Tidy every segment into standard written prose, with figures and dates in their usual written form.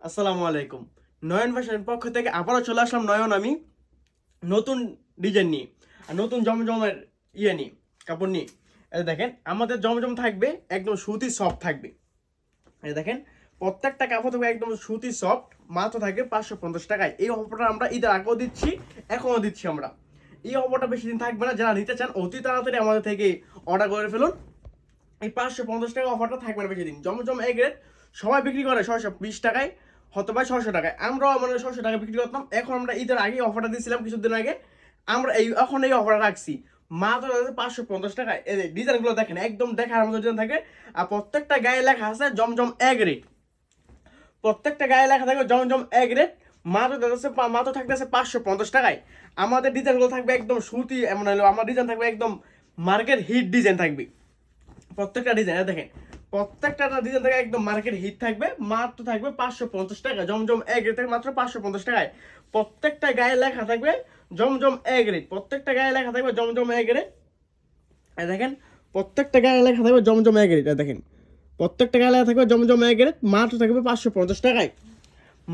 আসসালামু আলাইকুম। নয়ন ফ্যাশনের পক্ষ থেকে আবারও চলে আসলাম নয়ন আমি নতুন ডিজাইন নিয়ে আর নতুন জমজমের নিয়ে কাপড় নিয়ে। এই দেখেন আমাদের জমজম থাকবে একদম সুতি সফট থাকবে। এই দেখেন প্রত্যেকটা কাপড় থাকবে একদম সুতি সফট, মাত্র থাকবে 550 টাকায়। এই অফারটা আমরা ঈদের আগেও দিচ্ছি, এখনও দিচ্ছি আমরা। এই অফারটা বেশি দিন থাকবে না, যারা নিতে চান অতি তাড়াতাড়ি আমাদের থেকে অর্ডার করে ফেলুন। এই 550 টাকা অফারটা থাকবে না বেশি দিন। জমজম এ গ্রেড সবাই বিক্রি করে 620 টাকায়, হতে পারে 600 টাকায়, আমরাও মানে 600 টাকা বিক্রি করতাম। এখন আমরা ঈদের আগে অফারটা দিয়েছিলাম কিছুদিন আগে, আমরা এখন এই অফারটা রাখছি মাত্র 550 টাকায়। এই ডিজাইনগুলো দেখেন একদম দেখার মতো ডিজাইন থাকে, আর প্রত্যেকটা গায়ে লেখা আছে জমজম এ গ্রেড। প্রত্যেকটা গায়ে লেখা থাকবে জমজম এ গ্রেড। মাত্র থাকতেছে 550 টাকায়। আমাদের ডিজাইনগুলো থাকবে একদম সুতি, এমন হলো আমার ডিজাইন থাকবে একদম মার্কেট হিট ডিজাইন থাকবে। প্রত্যেকটা ডিজাইন দেখেন, প্রত্যেকটা ডিজাইন থেকে একদম মার্কেট হিট থাকবে, মাত্র থাকবে 550 টাকা। জমজম এ গ্রেড থেকে মাত্র 550 টাকায়। প্রত্যেকটা গায়ে লেখা থাকবে জমজম এ গ্রেড, প্রত্যেকটা গায়ে লেখা থাকবে জমজম এ গ্রেড। দেখেন প্রত্যেকটা গায়ে লেখা থাকবে জমজম এ গ্রেড। দেখেন প্রত্যেকটা গায়ে লেখা থাকবে জমজম এ গ্রেড, মাত্র থাকবে 550 টাকায়।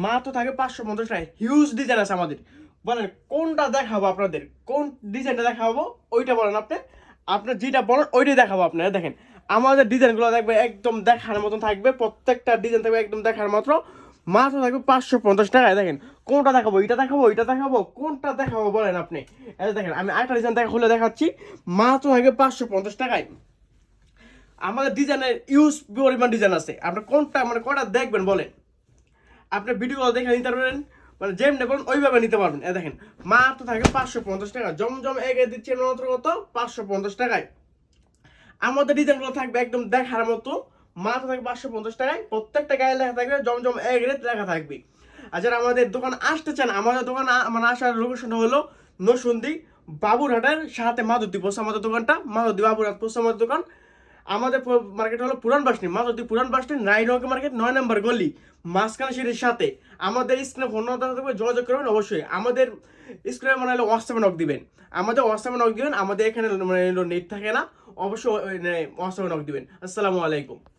মাত্র থাকবে 550 টাকায়। হিউজ ডিজাইন আছে আমাদের, বলেন কোনটা দেখাবো আপনাদের, কোন ডিজাইনটা দেখাবো ওইটা বলেন আপনি। আপনার যেটা বলেন ওইটাই দেখাবো আপনারা। দেখেন আমাদের ডিজাইনগুলো দেখবে একদম দেখার মতন থাকবে, প্রত্যেকটা ডিজাইন থাকবে একদম দেখার মতো, মাত্র থাকবে 550 টাকায়। দেখেন কোনটা দেখাবো, এটা দেখাবো, এটা দেখাবো, কোনটা দেখাবো বলেন আপনি। এই দেখেন আমি আরেকটা ডিজাইন খুলে দেখাচ্ছি, মাত্র থাকবে 550 টাকায়। আমাদের ডিজাইনের ইউজ পরিমাণ ডিজাইন আছে, আপনি কোনটা মানে কটা দেখবেন বলেন। আপনি ভিডিও কল দেখে নিতে পারবেন, মানে যেমনি বলেন ওইভাবে নিতে পারবেন। দেখেন মাত্র থাকে 550 টাকা। জমজম এগে দিচ্ছে মাত্র কত, 550 টাকায়। আমাদের ডিজাইনগুলো থাকবে একদম দেখার মতো, মাত্র থাকবে 550 টাকায়। প্রত্যেকটা গায়ে লেখা থাকবে জমজম এগ রেট লেখা থাকবে। আর যারা আমাদের দোকান আসতে চান, আমাদের দোকান মানে আসার লোকেশনটা হলো নরসিংদী বাবুরহাটের সাথে মাধবদী পোস্ট, আমাদের দোকানটা মাধবদী বাবুরহাট পোস্ট আমাদের দোকান। আমাদের মার্কেট হলো পুরান বাসনি, মাধবদী পুরান বাসনি, নাইনক মার্কেট 9 নম্বর গলি, মাঝখানে সিঁড়ির সাথে। আমাদের স্ক্রিনে ফোন নাম্বার থাকবে, যোগাযোগ করবেন অবশ্যই। আমাদের স্ক্রিনে মানে হলো হোয়াটসঅ্যাপে নক দিবেন, আমাদের হোয়াটসঅ্যাপে নক দিবেন। আমাদের এখানে মানে নেট থাকে না, অবশ্যই হোয়াটসঅ্যাপে নক দিবেন। আসসালামু আলাইকুম।